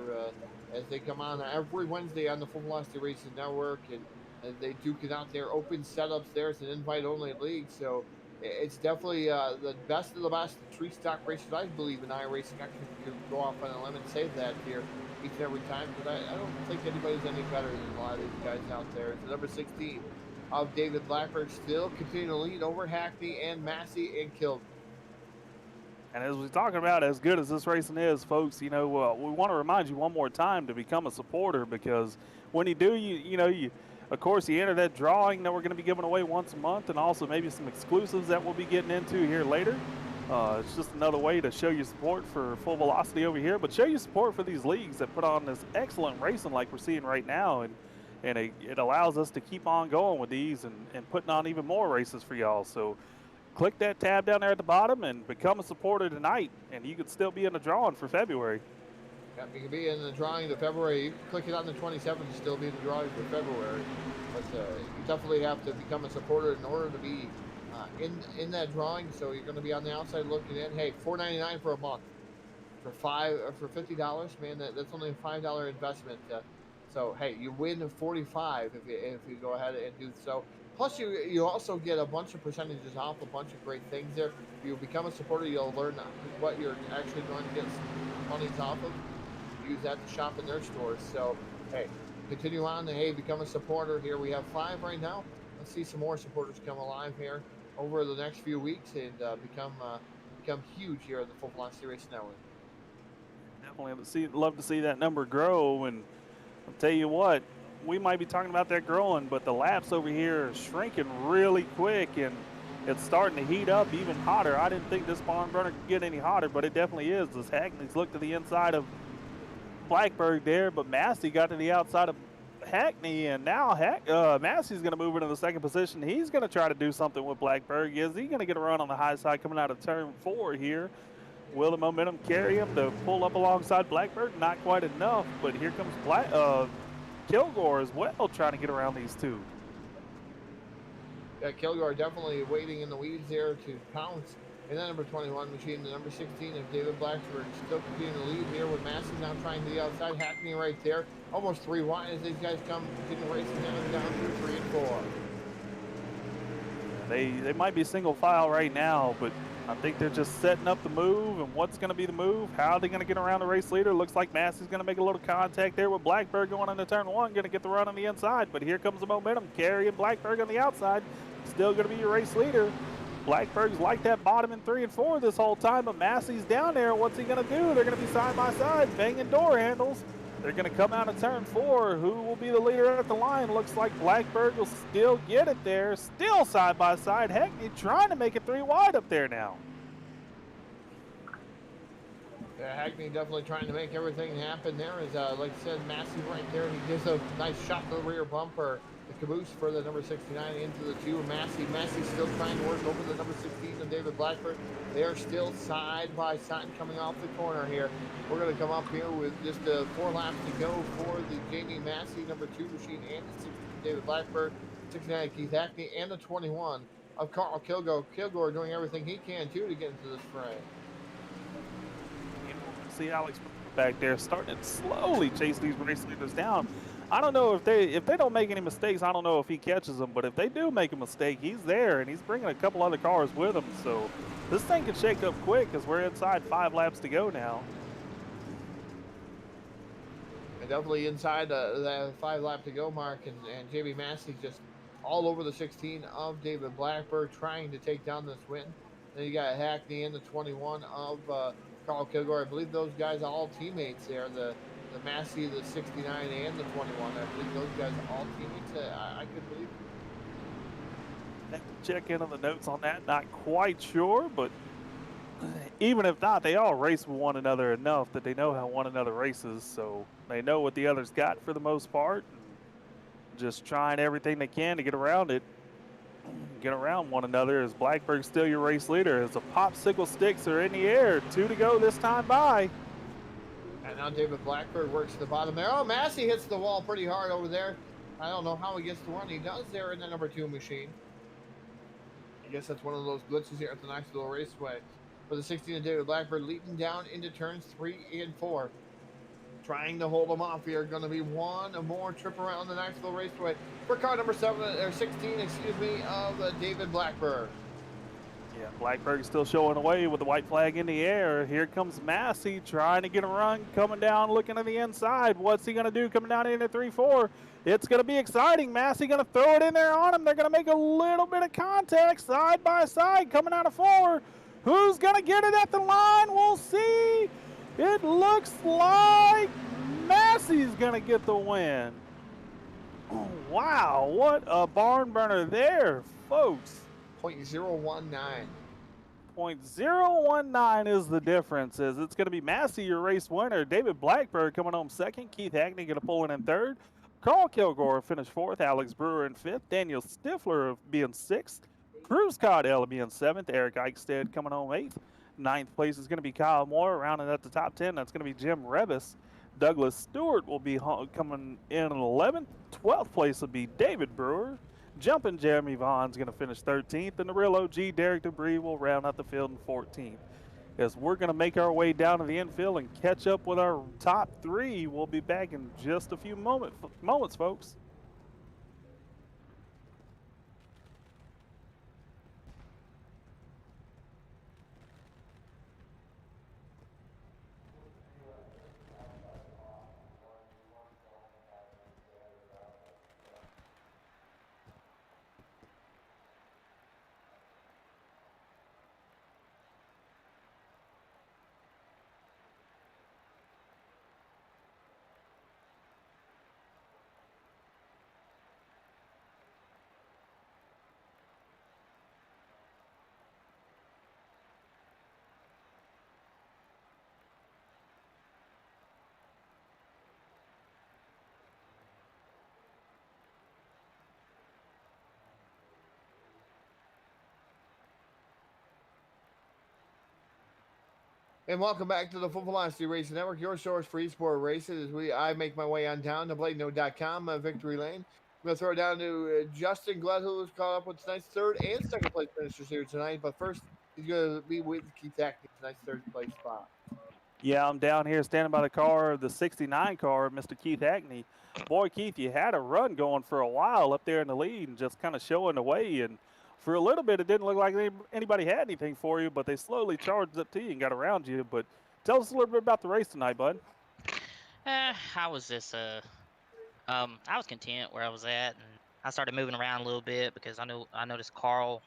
as they come on every Wednesday on the Full Velocity Racing Network, and they duke it out there. Open setups there. It's an invite-only league, so it's definitely the best of the best. The tree stock races, I believe, in iRacing. I could go off on a limb and say that here. each and every time, because I don't think anybody's any better than a lot of these guys out there. It's the number 16 of David Blackburn still continuing to lead over Hackney and Massey and Kilgore. And as we're talking about, as good as this racing is, folks, you know, we want to remind you one more time to become a supporter, because when you do, you of course, you enter that drawing that we're going to be giving away once a month, and also maybe some exclusives that we'll be getting into here later. It's just another way to show your support for Full Velocity over here, but show your support for these leagues that put on this excellent racing like we're seeing right now, and it allows us to keep on going with these and putting on even more races for y'all. So click that tab down there at the bottom and become a supporter tonight, and you could still be in the drawing for February. Yep, you can be in the drawing to February. You can click it on the 27th and still be in the drawing for February. But you definitely have to become a supporter in order to be in that drawing. So you're going to be on the outside looking in. Hey, $4.99 for a month. For $50, man, that's only a $5 investment. So hey, you win 45 if you go ahead and do so. Plus, you also get a bunch of percentages off a bunch of great things there. If you become a supporter, you'll learn what you're actually going to get monies off of. Use that to shop in their stores. So hey, continue on. Hey, become a supporter here. We have 5 right now. Let's see some more supporters come alive here over the next few weeks and become huge here at the Full Velocity Racing Network. Definitely love to see that number grow, and I'll tell you what, we might be talking about that growing, but the laps over here are shrinking really quick, and it's starting to heat up even hotter. I didn't think this barn burner could get any hotter, but it definitely is. This Hackney's looked to the inside of Blackburn there, but Massey got to the outside of Hackney, and now Massey's going to move into the second position. He's going to try to do something with Blackburn. Is he going to get a run on the high side coming out of turn 4 here? Will the momentum carry him to pull up alongside Blackburn? Not quite enough, but here comes Kilgore as well, trying to get around these two. Yeah, Kilgore definitely waiting in the weeds there to pounce in that number 21 machine. The number 16 of David Blackburn still continuing to lead here with Massey now trying to the outside. Hackney right there, almost 3 wide as these guys continue racing down to 3 and 4. They might be single file right now, but I think they're just setting up the move, and what's going to be the move? How are they going to get around the race leader? Looks like Massey's going to make a little contact there with Blackburn going into turn 1, going to get the run on the inside, but here comes the momentum, carrying Blackburn on the outside. Still going to be your race leader. Blackburg's like that bottom in 3 and 4 this whole time, but Massey's down there. What's he going to do? They're going to be side by side, banging door handles. They're going to come out of turn 4. Who will be the leader at the line? Looks like Blackburg will still get it there. Still side by side. Hackney trying to make it 3 wide up there now. Yeah, Hackney definitely trying to make everything happen there. Is like I said, Massey right there. He gives a nice shot to the rear bumper. The caboose for the number 69 into the 2. Massey still trying to work over the number 16 of David Blackburn. They are still side by side coming off the corner here. We're going to come up here with just 4 laps to go for the Jamie Massey number 2 machine and the 16 David Blackburn, 69 Keith Hackney, and the 21 of Carl Kilgore. Kilgore doing everything he can too to get into this fray. See Alex back there starting to slowly chase these race leaders down. I don't know if they don't make any mistakes. I don't know if he catches them, but if they do make a mistake, he's there and he's bringing a couple other cars with him. So this thing can shake up quick because we're inside 5 laps to go now. And definitely inside that 5 lap to go mark, and JB Massey just all over the 16 of David Blackburn trying to take down this win. Then you got Hackney in the 21 of Carl Kilgore. I believe those guys are all teammates there. The Massey, the 69, and the 21. I believe those guys are all teammates. I could believe. Have to check in on the notes on that. Not quite sure, but even if not, they all race with one another enough that they know how one another races, so they know what the others got for the most part. Just trying everything they can to get around it. Get around one another as Blackburg's still your race leader as the popsicle sticks are in the air. 2 to go this time by. And now David Blackburn works to the bottom there. Oh, Massey hits the wall pretty hard over there. I don't know how he gets the run. He does there in the number 2 machine. I guess that's one of those blitzes here at the Knoxville Raceway. For the 16 of David Blackburn leading down into turns 3 and 4. Trying to hold them off here. Going to be one more trip around the Knoxville Raceway for car number 16, of David Blackburn. Yeah, Blackberg still showing away with the white flag in the air. Here comes Massey trying to get a run, coming down, looking to the inside. What's he going to do coming down into 3-4? It's going to be exciting. Massey going to throw it in there on him. They're going to make a little bit of contact side by side coming out of 4. Who's going to get it at the line? We'll see. It looks like Massey's going to get the win. Oh, wow, what a barn burner there, folks. 0.019. 0.019 is the difference. As it's going to be Massey, your race winner. David Blackburn coming home second. Keith Hackney going to pull in third. Carl Kilgore finished fourth. Alex Brewer in fifth. Daniel Stifler being sixth. Bruce Caudell being seventh. Eric Eichstead coming home eighth. Ninth place is going to be Kyle Moore. Rounding at the top 10, that's going to be Jim Revis. Douglas Stewart will be coming in 11th. 12th place will be David Brewer. Jumping Jeremy Vaughn's going to finish 13th, and the real OG, Derek Debris, will round out the field in 14th. As we're going to make our way down to the infield and catch up with our top 3, we'll be back in just a few moments, folks. And welcome back to the Full Velocity Racing Network, your source for eSport races. As I make my way on down to BladeNote.com, Victory Lane. I'm going to throw it down to Justin Glut, who's caught up with tonight's third and second place finishers here tonight. But first, he's going to be with Keith Hackney, tonight's third place spot. Yeah, I'm down here standing by the car, the 69 car, Mr. Keith Hackney. Boy, Keith, you had a run going for a while up there in the lead and just kind of showing the way. And for a little bit, it didn't look like anybody had anything for you, but they slowly charged up to you and got around you. But tell us a little bit about the race tonight, bud. I was just I was content where I was at, and I started moving around a little bit because I noticed Carl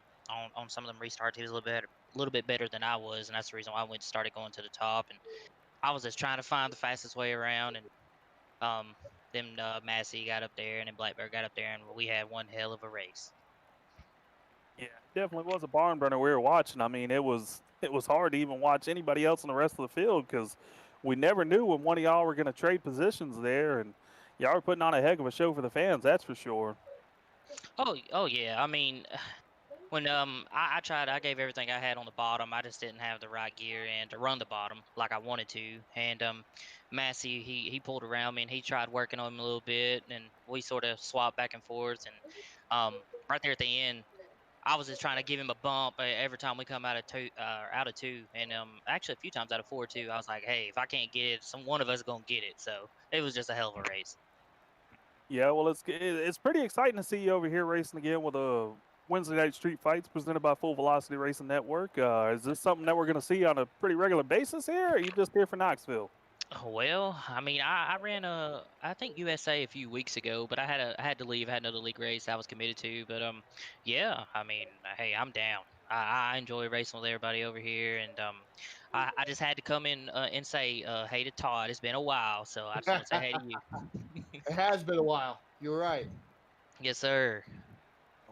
on some of them restarts, he was a little bit better than I was, and that's the reason why I started going to the top. And I was just trying to find the fastest way around, and then Massey got up there, and then Blackbird got up there, and we had one hell of a race. Yeah, it definitely was a barn burner we were watching. I mean, it was hard to even watch anybody else in the rest of the field because we never knew when one of y'all were going to trade positions there, and y'all were putting on a heck of a show for the fans, that's for sure. Oh yeah. I mean, when I tried, I gave everything I had on the bottom. I just didn't have the right gear and to run the bottom like I wanted to. And Massey, he pulled around me and he tried working on him a little bit, and we sort of swapped back and forth. And right there at the end, I was just trying to give him a bump every time we come out of two, and actually a few times out of 4 too. I was like, hey, if I can't get it, one of us is gonna get it. So it was just a hell of a race. Yeah, well, it's pretty exciting to see you over here racing again with a Wednesday night street fights presented by Full Velocity Racing Network. Is this something that we're going to see on a pretty regular basis here, or are you just here for Knoxville? Well, I mean, I ran I think USA a few weeks ago, but I had to leave. I had another league race I was committed to, but yeah, I mean, hey, I'm down. I enjoy racing with everybody over here, and I just had to come in and say hey to Todd. It's been a while, so I just want to say hey to you. It has been a while. You're right. Yes, sir.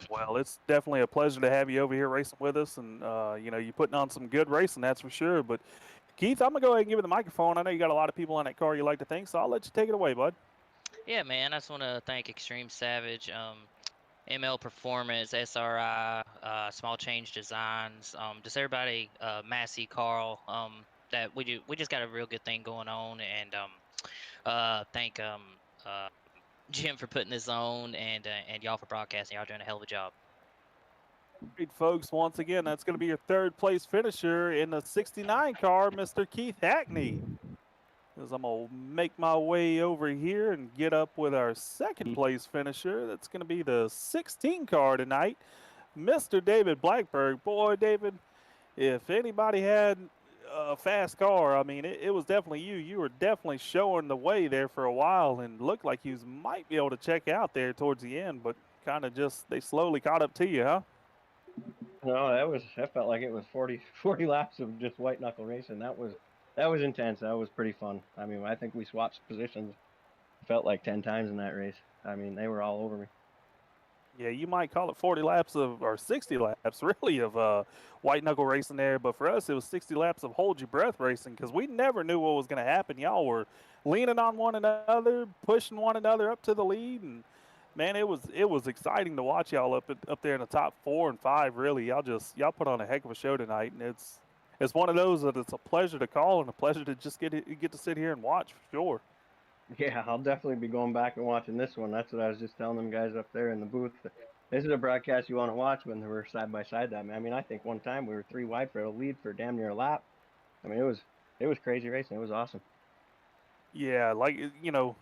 Well, it's definitely a pleasure to have you over here racing with us, and you know, you're putting on some good racing, that's for sure. But Keith, I'm gonna go ahead and give you the microphone. I know you got a lot of people on that car you like to thank, so I'll let you take it away, bud. Yeah, man. I just want to thank Extreme Savage, ML Performance, SRI, Small Change Designs, just everybody, Massey, Carl. That we just got a real good thing going on, and thank Jim for putting this on, and y'all for broadcasting. Y'all doing a hell of a job. Great, folks. Once again, that's going to be your third place finisher in the 69 car, Mr. Keith Hackney. As I'm going to make my way over here and get up with our second place finisher. That's going to be the 16 car tonight, Mr. David Blackburg. Boy, David, if anybody had a fast car, I mean, it was definitely you. You were definitely showing the way there for a while, and looked like you might be able to check out there towards the end, but kind of just they slowly caught up to you, huh? No, that felt like it was 40 laps of just white knuckle racing. That was intense. That was pretty fun. I mean, I think we swapped positions. Felt like 10 times in that race. I mean, they were all over me. Yeah, you might call it 40 laps of, or 60 laps really, of white knuckle racing there. But for us, it was 60 laps of hold your breath racing because we never knew what was going to happen. Y'all were leaning on one another, pushing one another up to the lead, and man, it was exciting to watch y'all up there in the top 4 and 5. Really, y'all put on a heck of a show tonight, and it's one of those that it's a pleasure to call and a pleasure to just get to sit here and watch for sure. Yeah, I'll definitely be going back and watching this one. That's what I was just telling them guys up there in the booth. This is a broadcast you want to watch when they were side by side. That I mean, I think one time we were 3 wide for a lead for damn near a lap. I mean, it was crazy racing. It was awesome. Yeah, like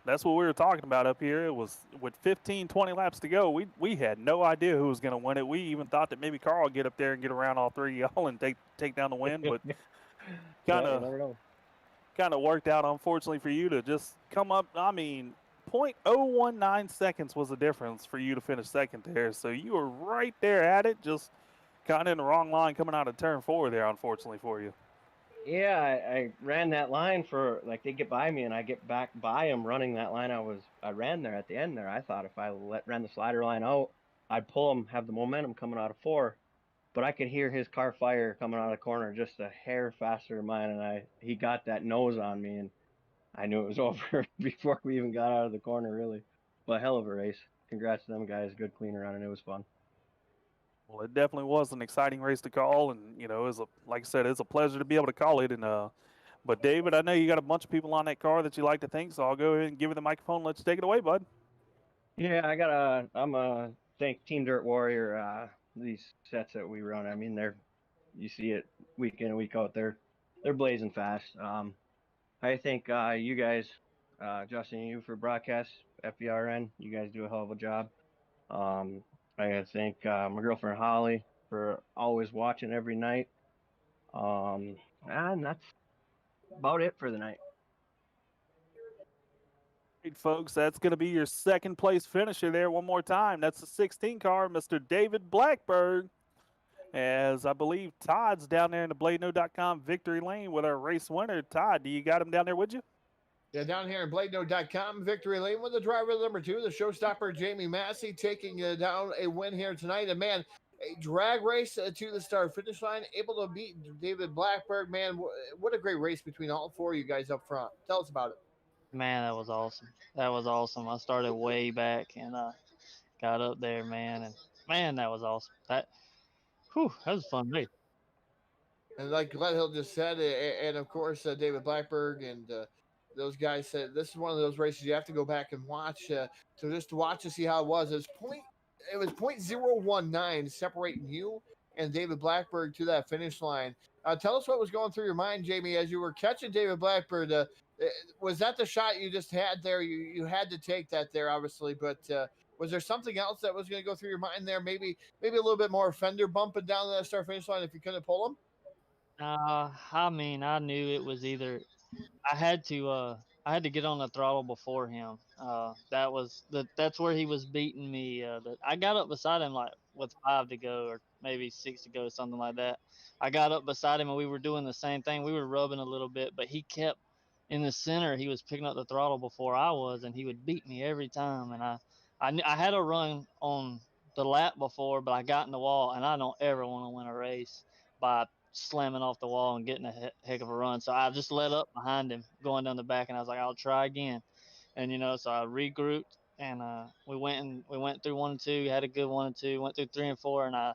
that's what we were talking about up here. It was with 15, 20 laps to go. We had no idea who was going to win it. We even thought that maybe Carl would get up there and get around all 3 of y'all and take down the win, but kind of worked out, unfortunately, for you to just come up. I mean, 0.019 seconds was the difference for you to finish second there. So you were right there at it, just kind of in the wrong line coming out of turn 4 there, unfortunately for you. Yeah, I ran that line for like they get by me and I get back by them running that line. I ran there at the end there. I thought if I ran the slider line out, I'd pull him, have the momentum coming out of 4. But I could hear his car fire coming out of the corner just a hair faster than mine, and he got that nose on me, and I knew it was over before we even got out of the corner, really. But hell of a race. Congrats to them guys. Good clean run, and it was fun. Well, it definitely was an exciting race to call, and like I said, it's a pleasure to be able to call it. And but David, I know you got a bunch of people on that car that you like to think, so I'll go ahead and give you the microphone. Let's take it away, bud. Yeah, I'm a thank Team Dirt Warrior. These sets that we run, I mean, you see it week in and week out. They're blazing fast. I think you guys, Justin, you for broadcast FVRN, you guys do a hell of a job. I gotta thank my girlfriend Holly for always watching every night. And that's about it for the night. Right, folks, that's going to be your second place finisher there one more time. That's the 16 car, Mr. David Blackburn. As I believe Todd's down there in the BladeNo.com victory lane with our race winner. Todd, do you got him down there with you? Yeah, down here in BladeNo.com victory lane with the driver number 2, the showstopper Jamie Massey, taking down a win here tonight. And man, a drag race to the start finish line, able to beat David Blackburn. Man, what a great race between all 4 of you guys up front. Tell us about it. Man, that was awesome. That was awesome. I started way back and got up there, man, and man, that was awesome. That was a fun race. And like Glenhill just said, and of course David Blackburn and those guys said this is one of those races you have to go back and watch. So just to watch to see how it was. It was 0.019 separating you and David Blackburn to that finish line. Tell us what was going through your mind, Jamie, as you were catching David Blackburn. Was that the shot you just had there? You had to take that there, obviously, but was there something else that was going to go through your mind there? Maybe a little bit more fender bumping down the start finish line if you couldn't pull him. I mean, I knew it was either I had to get on the throttle before him. That's where he was beating me. I got up beside him like with 5 to go or maybe 6 to go, something like that. I got up beside him and we were doing the same thing. We were rubbing a little bit, but he kept in the center. He was picking up the throttle before I was, and he would beat me every time. And I had a run on the lap before, but I got in the wall, and I don't ever want to win a race by slamming off the wall and getting a heck of a run. So I just let up behind him going down the back, and I was like, I'll try again. And so I regrouped, and we went through 1 and 2, had a good 1 and 2, went through 3 and 4, and I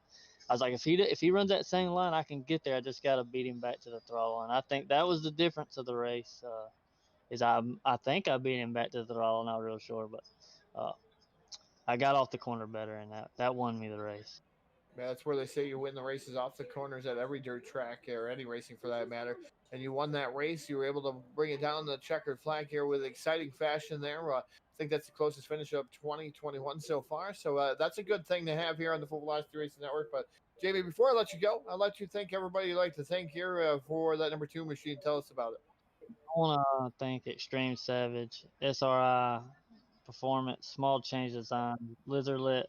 was like, if he runs that same line, I can get there. I just got to beat him back to the throttle. And I think that was the difference of the race. Is I think I beat him back to the throttle, not real sure, but I got off the corner better, and that won me the race. Yeah, that's where they say you win the races off the corners at every dirt track or any racing for that matter. And you won that race. You were able to bring it down the checkered flag here with exciting fashion there. think that's the closest finish of 2021 so far. So that's a good thing to have here on the Full Velocity Racing Network. But Jamie, before I let you go, I'll let you thank everybody you'd like to thank here for that number 2 machine. Tell us about it. I want to thank Extreme Savage, SRI Performance, Small Change Design, Lizardlet,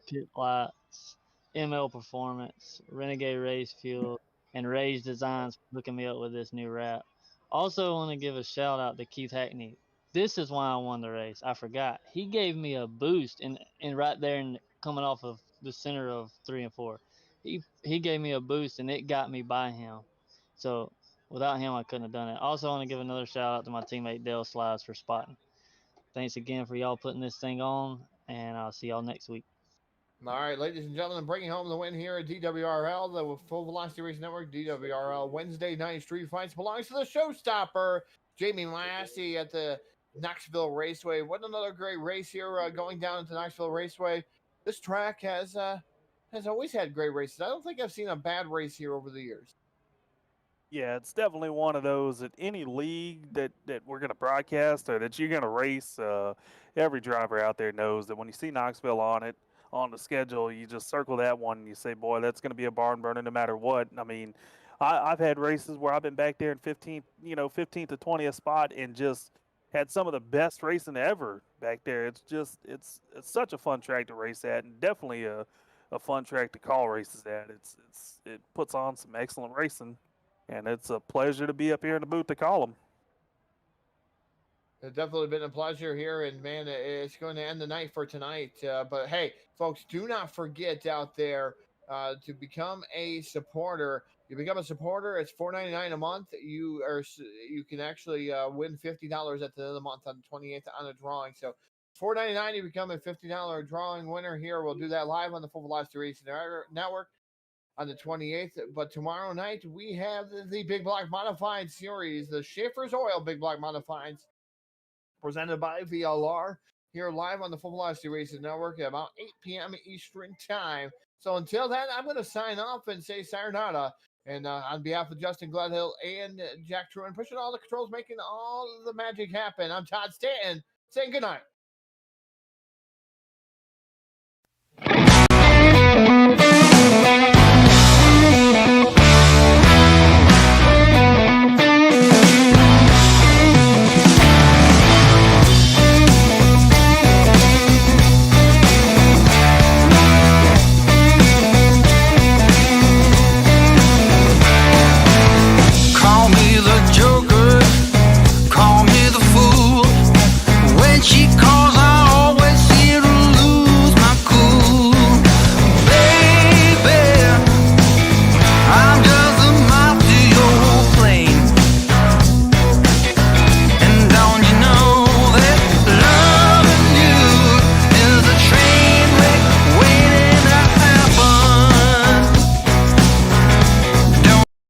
Pit Lights, ML Performance, Renegade Race Fuel, and Rage Designs for hooking me up with this new wrap. Also, want to give a shout out to Keith Hackney. This is why I won the race. I forgot. He gave me a boost in right there and coming off of the center of 3 and 4. He gave me a boost and it got me by him. So without him, I couldn't have done it. Also, want to give another shout out to my teammate Dale Slides for spotting. Thanks again for y'all putting this thing on, and I'll see y'all next week. All right, ladies and gentlemen, bringing home the win here at DWRL, the Full Velocity Racing Network, DWRL Wednesday Night Street Fights belongs to the showstopper, Jamie Massey at the Knoxville Raceway. What another great race here going down into Knoxville Raceway. This track has always had great races. I don't think I've seen a bad race here over the years. Yeah, it's definitely one of those at any league that we're going to broadcast or that you're going to race. Every driver out there knows that when you see Knoxville on the schedule, you just circle that one and you say, boy, that's going to be a barn burner no matter what. I mean, I've had races where I've been back there in 15th to 20th spot and just had some of the best racing ever back there. It's such a fun track to race at, and definitely a fun track to call races at. It puts on some excellent racing. And it's a pleasure to be up here in the booth to call them. It's definitely been a pleasure here, and man, it's going to end the night for tonight. But hey, folks, do not forget out there to become a supporter. You become a supporter; it's $4.99 a month. You can actually win $50 at the end of the month on the 28th on a drawing. So $4.99, you become a $50 drawing winner here. We'll do that live on the Full Velocity Racing Network on the 28th. But tomorrow night, we have the Big Block Modified Series, the Schaefer's Oil Big Block Modifieds, presented by VLR, here live on the Full Velocity Racing Network at about 8 p.m. Eastern Time. So until then, I'm going to sign off and say sayonara. And on behalf of Justin Gledhill and Jack Truan, pushing all the controls, making all the magic happen, I'm Todd Stanton saying good night.